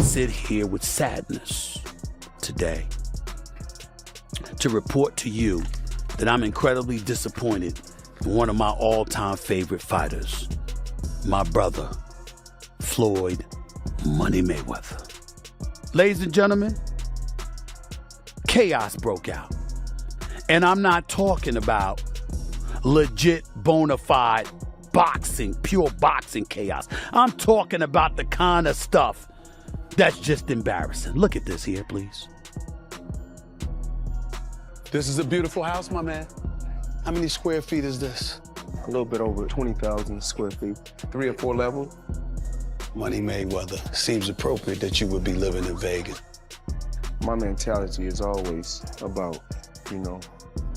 sit here with sadness today to report to you that I'm incredibly disappointed in one of my all-time favorite fighters, my brother, Floyd Money Mayweather. Ladies and gentlemen, chaos broke out. And I'm not talking about legit, bona fide boxing, pure boxing chaos. I'm talking about the kind of stuff that's just embarrassing. Look at this here, please. This is a beautiful house, my man. How many square feet is this? A little bit over 20,000 square feet. 3 or 4 levels. Money Mayweather, seems appropriate that you would be living in Vegas. My mentality is always about,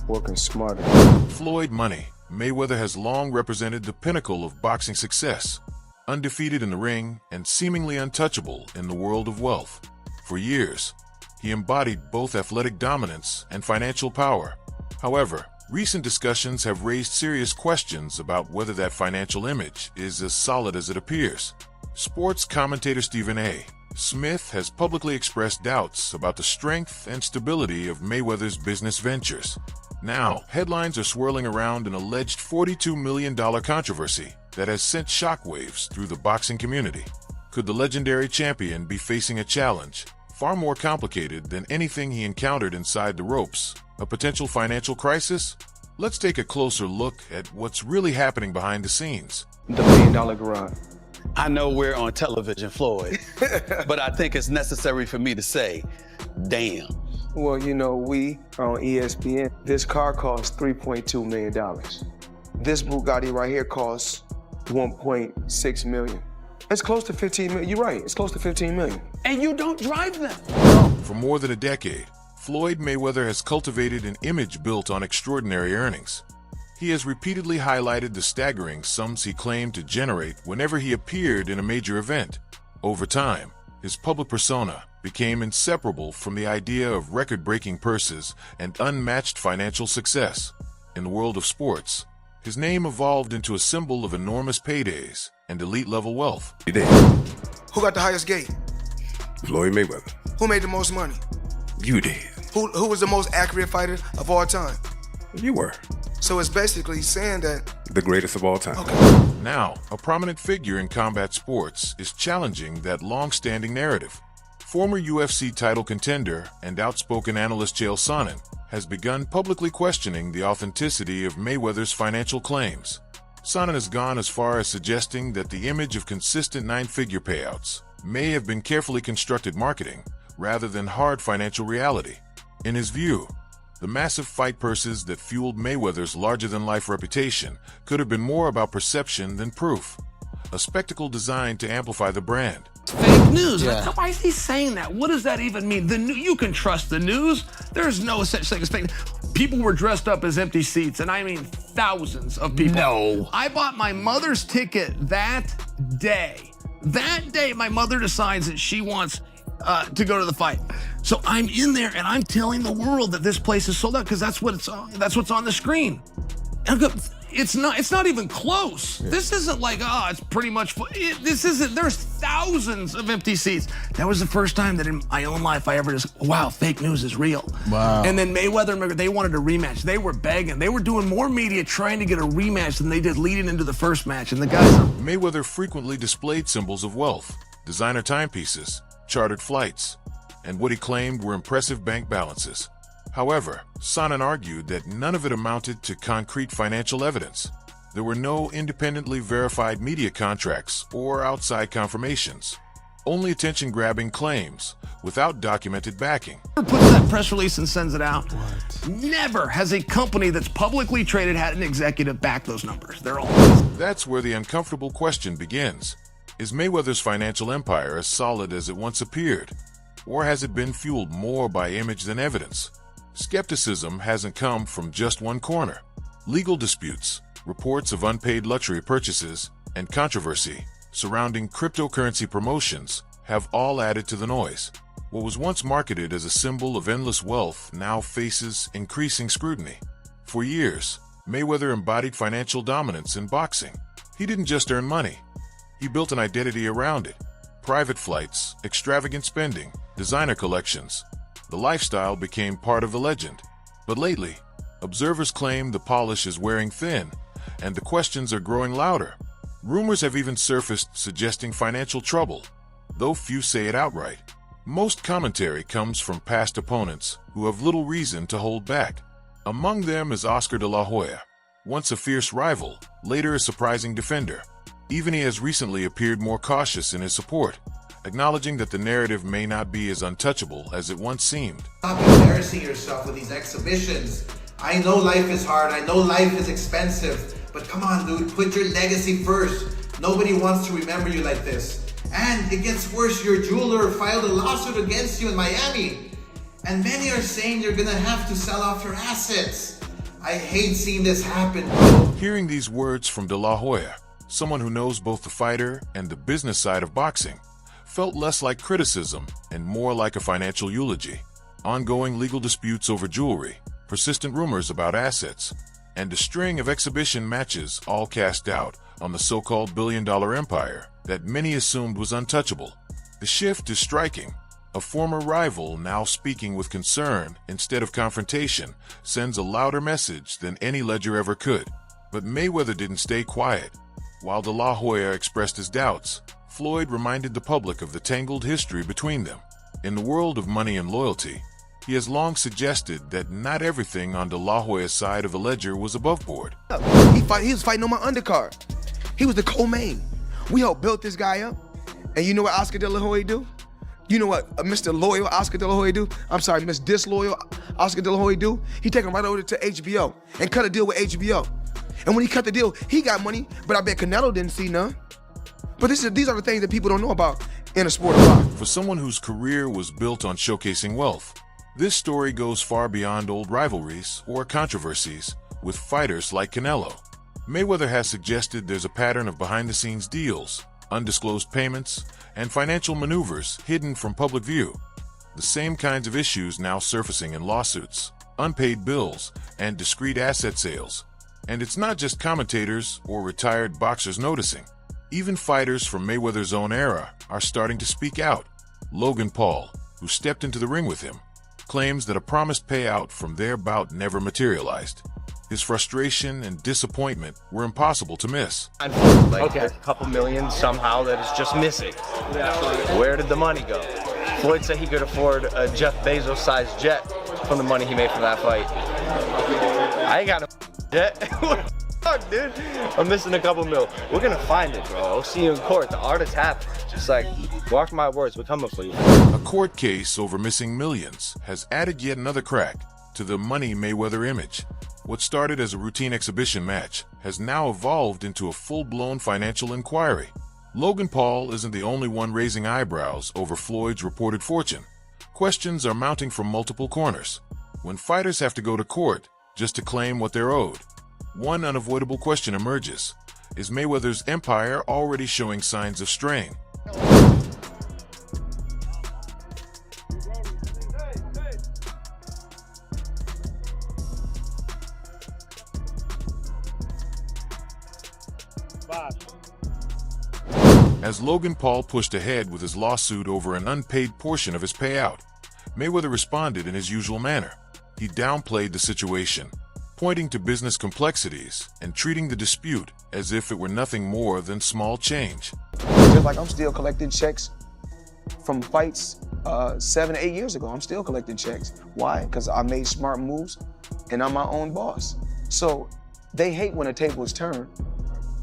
working smarter. Floyd Money Mayweather has long represented the pinnacle of boxing success, undefeated in the ring and seemingly untouchable in the world of wealth. For years, he embodied both athletic dominance and financial power. However, recent discussions have raised serious questions about whether that financial image is as solid as it appears. Sports commentator Stephen A. Smith has publicly expressed doubts about the strength and stability of Mayweather's business ventures. Now, headlines are swirling around an alleged $42 million controversy that has sent shockwaves through the boxing community. Could the legendary champion be facing a challenge far more complicated than anything he encountered inside the ropes? A potential financial crisis? Let's take a closer look at what's really happening behind the scenes. The $1 million garage. I know we're on television, Floyd, but I think it's necessary for me to say, damn. Well, we on ESPN, this car costs $3.2 million. This Bugatti right here costs $1.6 million. It's close to 15 million. You're right, it's close to 15 million. And you don't drive them. For more than a decade, Floyd Mayweather has cultivated an image built on extraordinary earnings. He has repeatedly highlighted the staggering sums he claimed to generate whenever he appeared in a major event. Over time, his public persona became inseparable from the idea of record-breaking purses and unmatched financial success. In the world of sports, his name evolved into a symbol of enormous paydays and elite-level wealth. You did. Who got the highest gate? Floyd Mayweather. Who made the most money? You did. Who was the most accurate fighter of all time? You were. So it's basically saying that... The greatest of all time. Okay. Now, a prominent figure in combat sports is challenging that long-standing narrative. Former UFC title contender and outspoken analyst Chael Sonnen has begun publicly questioning the authenticity of Mayweather's financial claims. Sonnen has gone as far as suggesting that the image of consistent 9-figure payouts may have been carefully constructed marketing rather than hard financial reality. In his view, the massive fight purses that fueled Mayweather's larger-than-life reputation could have been more about perception than proof, a spectacle designed to amplify the brand. Fake news. Yeah. Why is he saying that? What does that even mean? You can trust the news. There's no such thing as fake. People were dressed up as empty seats, and I mean thousands of people. No. I bought my mother's ticket that day. That day, my mother decides that she wants to go to the fight. So I'm in there and I'm telling the world that this place is sold out because that's what's on the screen. And I go, it's not even close. Yeah. This isn't like, it's pretty much full. This isn't, there's thousands of empty seats. That was the first time that in my own life I ever just, wow, fake news is real. Wow. And then Mayweather, they wanted a rematch. They were begging. They were doing more media trying to get a rematch than they did leading into the first match. And the guys... Mayweather frequently displayed symbols of wealth, designer timepieces, chartered flights, and what he claimed were impressive bank balances. However, Sonnen argued that none of it amounted to concrete financial evidence. There were no independently verified media contracts or outside confirmations, only attention-grabbing claims without documented backing. Puts that press release and sends it out. What? Never has a company that's publicly traded had an executive back those numbers. They're all... That's where the uncomfortable question begins. Is Mayweather's financial empire as solid as it once appeared? Or has it been fueled more by image than evidence? Skepticism hasn't come from just one corner. Legal disputes, reports of unpaid luxury purchases, and controversy surrounding cryptocurrency promotions have all added to the noise. What was once marketed as a symbol of endless wealth now faces increasing scrutiny. For years, Mayweather embodied financial dominance in boxing. He didn't just earn money. He built an identity around it, private flights, extravagant spending, designer collections. The lifestyle became part of the legend. But lately, observers claim the polish is wearing thin, and the questions are growing louder. Rumors have even surfaced suggesting financial trouble, though few say it outright. Most commentary comes from past opponents who have little reason to hold back. Among them is Oscar de la Hoya, once a fierce rival, later a surprising defender. Even he has recently appeared more cautious in his support, acknowledging that the narrative may not be as untouchable as it once seemed. Stop embarrassing yourself with these exhibitions. I know life is hard, I know life is expensive, but come on, dude, put your legacy first. Nobody wants to remember you like this. And it gets worse, your jeweler filed a lawsuit against you in Miami. And many are saying you're gonna have to sell off your assets. I hate seeing this happen, bro. Hearing these words from De La Hoya, someone who knows both the fighter and the business side of boxing, felt less like criticism and more like a financial eulogy. Ongoing legal disputes over jewelry, persistent rumors about assets, and a string of exhibition matches all cast doubt on the so-called billion-dollar empire that many assumed was untouchable. The shift is striking. A former rival now speaking with concern instead of confrontation sends a louder message than any ledger ever could. But Mayweather didn't stay quiet. While De La Hoya expressed his doubts, Floyd reminded the public of the tangled history between them. In the world of money and loyalty, he has long suggested that not everything on De La Hoya's side of the ledger was above board. He was fighting on my undercard. He was the co-main. We helped build this guy up. And you know what Oscar De La Hoya do? You know what Mr. Loyal Oscar De La Hoya do? I'm sorry, Mr. Disloyal Oscar De La Hoya do? He take him right over to HBO and cut a deal with HBO. And when he cut the deal, he got money, but I bet Canelo didn't see none. But these are the things that people don't know about in a sport of boxing. For someone whose career was built on showcasing wealth, this story goes far beyond old rivalries or controversies with fighters like Canelo. Mayweather has suggested there's a pattern of behind-the-scenes deals, undisclosed payments, and financial maneuvers hidden from public view. The same kinds of issues now surfacing in lawsuits, unpaid bills, and discrete asset sales. And it's not just commentators or retired boxers noticing. Even fighters from Mayweather's own era are starting to speak out. Logan Paul, who stepped into the ring with him, claims that a promised payout from their bout never materialized. His frustration and disappointment were impossible to miss. Like a couple million somehow that is just missing. Where did the money go? Floyd said he could afford a Jeff Bezos-sized jet from the money he made from that fight. I ain't got no jet. What the fuck, dude? I'm missing a couple mil. We're gonna find it, bro. I'll see you in court. The art is happening. Just like, mark my words, we're coming for you. A court case over missing millions has added yet another crack to the Money Mayweather image. What started as a routine exhibition match has now evolved into a full-blown financial inquiry. Logan Paul isn't the only one raising eyebrows over Floyd's reported fortune. Questions are mounting from multiple corners. When fighters have to go to court just to claim what they're owed, one unavoidable question emerges. Is Mayweather's empire already showing signs of strain? As Logan Paul pushed ahead with his lawsuit over an unpaid portion of his payout, Mayweather responded in his usual manner. He downplayed the situation, pointing to business complexities and treating the dispute as if it were nothing more than small change. Just like I'm still collecting checks from fights 7 to 8 years ago. I'm still collecting checks. Why? Because I made smart moves and I'm my own boss. So they hate when a table is turned.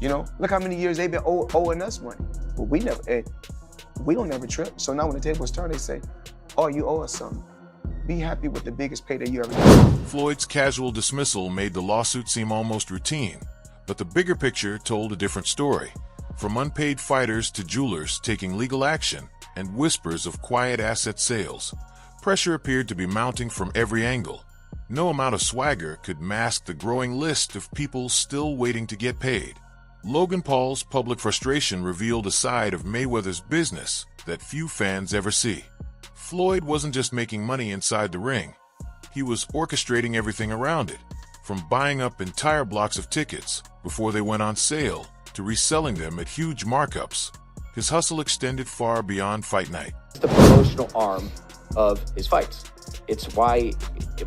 You know, look how many years they've been owing us money. But we don't never trip. So now when the table is turned, they say, oh, you owe us something. Be happy with the biggest payday you ever got. Floyd's casual dismissal made the lawsuit seem almost routine, but the bigger picture told a different story. From unpaid fighters to jewelers taking legal action and whispers of quiet asset sales, pressure appeared to be mounting from every angle. No amount of swagger could mask the growing list of people still waiting to get paid. Logan Paul's public frustration revealed a side of Mayweather's business that few fans ever see. Floyd wasn't just making money inside the ring. He was orchestrating everything around it, from buying up entire blocks of tickets before they went on sale to reselling them at huge markups. His hustle extended far beyond fight night. It's the promotional arm of his fights. It's why,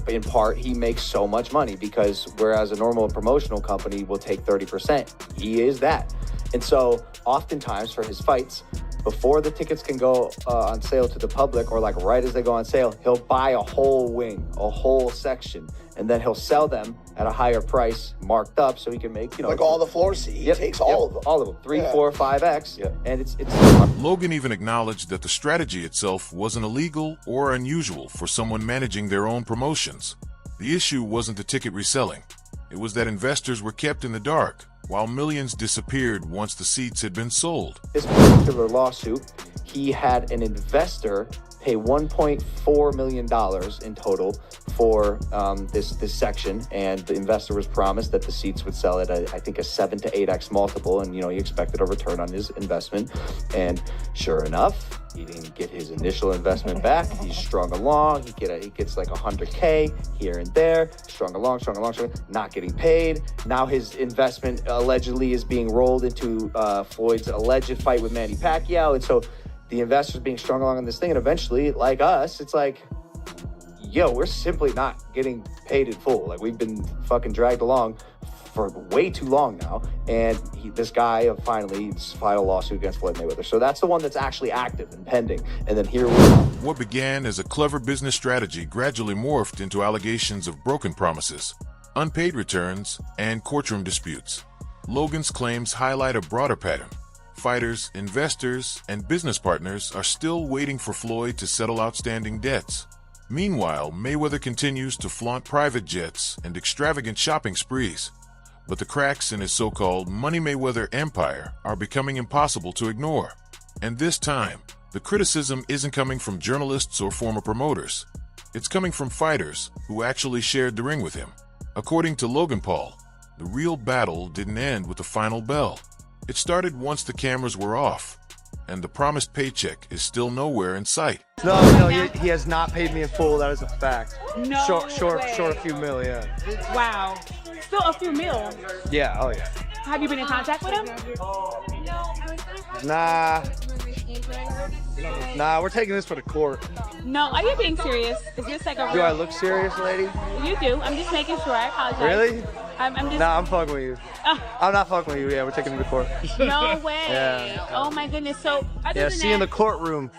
in part, he makes so much money, because whereas a normal promotional company will take 30%, he is that. And so oftentimes for his fights, before the tickets can go on sale to the public, or like right as they go on sale, he'll buy a whole wing, a whole section, and then he'll sell them at a higher price, marked up, so he can make, like all the floor seats. He takes all of them. All of them, 3, 4, 5X, and it's. Logan even acknowledged that the strategy itself wasn't illegal or unusual for someone managing their own promotions. The issue wasn't the ticket reselling. It was that investors were kept in the dark, while millions disappeared once the seats had been sold. This particular lawsuit, he had an investor pay $1.4 million in total for this section, and the investor was promised that the seats would sell at I think a 7 to 8x multiple, and he expected a return on his investment. And sure enough, he didn't get his initial investment back. He's strung along. He gets like 100K here and there, strung along, not getting paid. Now his investment allegedly is being rolled into Floyd's alleged fight with Manny Pacquiao, and so the investors being strung along on this thing, and eventually, like us, it's like, yo, we're simply not getting paid in full. Like, we've been fucking dragged along for way too long now, and this guy finally filed a lawsuit against Floyd Mayweather. So that's the one that's actually active and pending, and then here we are. What began as a clever business strategy gradually morphed into allegations of broken promises, unpaid returns, and courtroom disputes. Logan's claims highlight a broader pattern. Fighters, investors, and business partners are still waiting for Floyd to settle outstanding debts. Meanwhile, Mayweather continues to flaunt private jets and extravagant shopping sprees. But the cracks in his so-called Money Mayweather empire are becoming impossible to ignore. And this time, the criticism isn't coming from journalists or former promoters. It's coming from fighters who actually shared the ring with him. According to Logan Paul, the real battle didn't end with the final bell. It started once the cameras were off, and the promised paycheck is still nowhere in sight. No, he has not paid me in full. That is a fact. No Short way. a few mil, yeah. Wow. Still a few mil. Yeah, oh yeah. Have you been in contact with him? Nah, we're taking this for the court. No, are you being serious? Is this like a Do I look serious, lady? You do. I'm just making sure. I apologize. Really? I'm just... Nah, I'm fucking with you. I'm not fucking with you. Yeah, we're taking him to court. No way. Yeah. Oh my goodness. So, see you in the courtroom.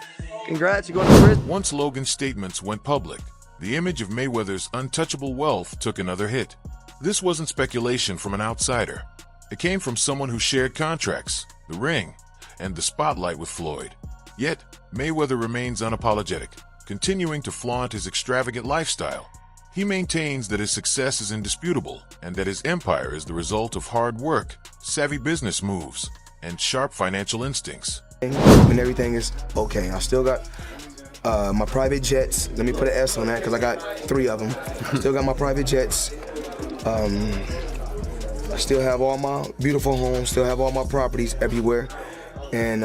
Congrats, you're going to prison. Once Logan's statements went public, the image of Mayweather's untouchable wealth took another hit. This wasn't speculation from an outsider. It came from someone who shared contracts, the ring, and the spotlight with Floyd. Yet, Mayweather remains unapologetic, continuing to flaunt his extravagant lifestyle. He maintains that his success is indisputable and that his empire is the result of hard work, savvy business moves, and sharp financial instincts. When everything is okay, I still got my private jets. Let me put an S on that because I got 3 of them. Still got my private jets. I still have all my beautiful homes, still have all my properties everywhere, and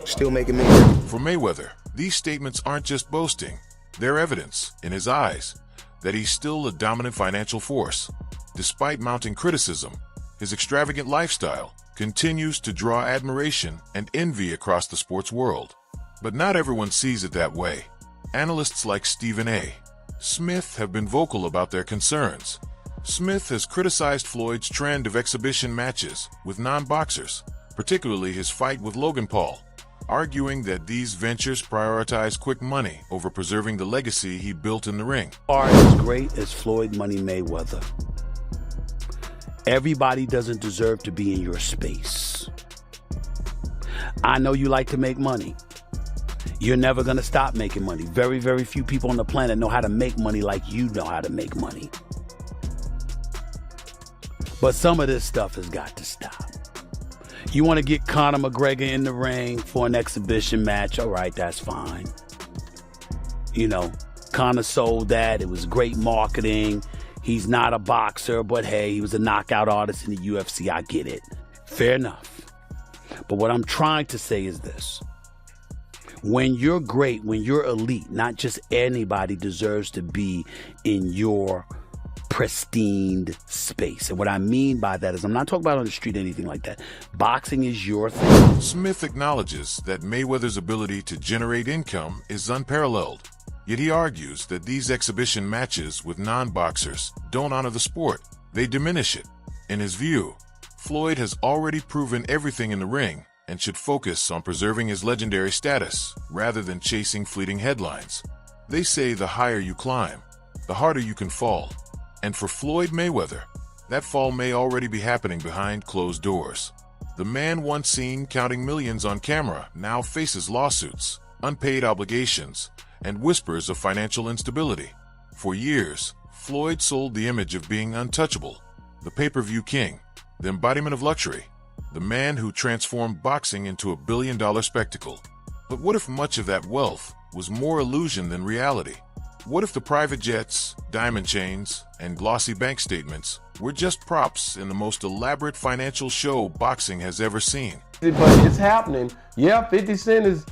still making millions. For Mayweather, these statements aren't just boasting. They're evidence, in his eyes, that he's still a dominant financial force. Despite mounting criticism, his extravagant lifestyle continues to draw admiration and envy across the sports world. But not everyone sees it that way. Analysts like Stephen A. Smith have been vocal about their concerns. Smith has criticized Floyd's trend of exhibition matches with non-boxers, particularly his fight with Logan Paul, arguing that these ventures prioritize quick money over preserving the legacy he built in the ring. Are as great as Floyd Money Mayweather. Everybody doesn't deserve to be in your space. I know you like to make money. You're never going to stop making money. Very, very few people on the planet know how to make money like you know how to make money. But some of this stuff has got to stop. You want to get Conor McGregor in the ring for an exhibition match? All right, that's fine. You know, Conor sold that. It was great marketing. He's not a boxer, but hey, he was a knockout artist in the UFC. I get it. Fair enough. But what I'm trying to say is this. When you're great, when you're elite, not just anybody deserves to be in your pristine space. And what I mean by that is I'm not talking about on the street or anything like that. Boxing is your thing. Smith acknowledges that Mayweather's ability to generate income is unparalleled, yet he argues that these exhibition matches with non-boxers don't honor the sport, they diminish it. In his view, Floyd has already proven everything in the ring and should focus on preserving his legendary status rather than chasing fleeting headlines. They say the higher you climb, the harder you can fall. And for Floyd Mayweather, that fall may already be happening behind closed doors. The man once seen counting millions on camera now faces lawsuits, unpaid obligations, and whispers of financial instability. For years, Floyd sold the image of being untouchable, the pay-per-view king, the embodiment of luxury, the man who transformed boxing into a billion-dollar spectacle. But what if much of that wealth was more illusion than reality? What if the private jets, diamond chains, and glossy bank statements were just props in the most elaborate financial show boxing has ever seen? But it's happening. Yeah, 50 Cent is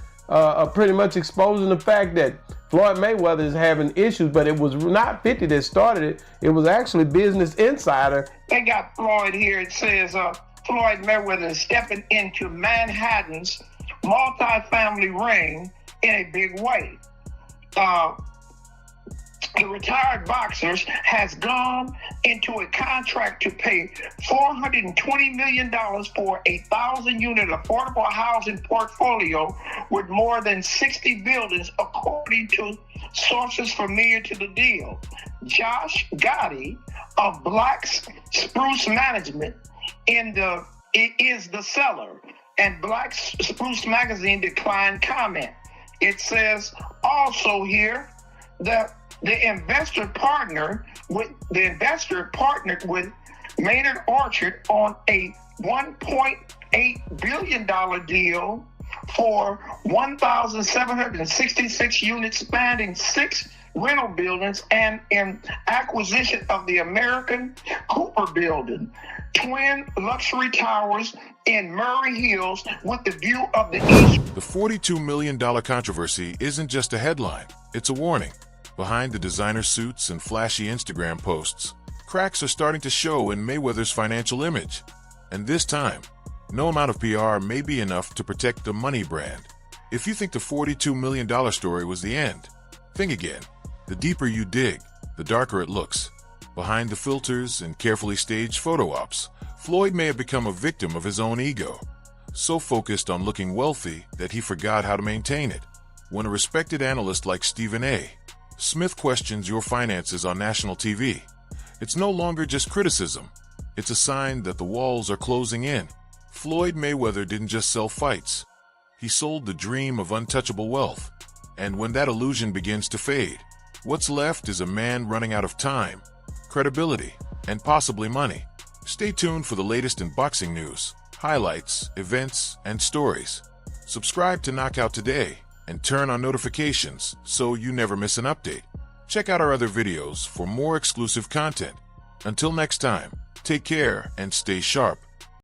pretty much exposing the fact that Floyd Mayweather is having issues, but it was not 50 that started it. It was actually Business Insider. They got Floyd here. It says Floyd Mayweather is stepping into Manhattan's multi-family ring in a big way. The retired boxer has gone into a contract to pay $420 million for a 1,000-unit affordable housing portfolio with more than 60 buildings, according to sources familiar to the deal. Josh Gotti of Black Spruce Management is the seller, and Black Spruce Magazine declined comment. It says also here that the investor partnered with Maynard Orchard on a $1.8 billion deal for 1,766 units spanning 6 rental buildings and in acquisition of the American Cooper Building, twin luxury towers in Murray Hills with the view of the east. The $42 million controversy isn't just a headline, it's a warning. Behind the designer suits and flashy Instagram posts, cracks are starting to show in Mayweather's financial image. And this time, no amount of PR may be enough to protect the money brand. If you think the $42 million story was the end, think again. The deeper you dig, the darker it looks. Behind the filters and carefully staged photo ops, Floyd may have become a victim of his own ego, so focused on looking wealthy that he forgot how to maintain it. When a respected analyst like Stephen A. Smith questions your finances on national TV, it's no longer just criticism. It's a sign that the walls are closing in. Floyd Mayweather didn't just sell fights. He sold the dream of untouchable wealth. And when that illusion begins to fade, what's left is a man running out of time, credibility, and possibly money. Stay tuned for the latest in boxing news, highlights, events, and stories. Subscribe to Knockout today and turn on notifications so you never miss an update. Check out our other videos for more exclusive content. Until next time, take care and stay sharp.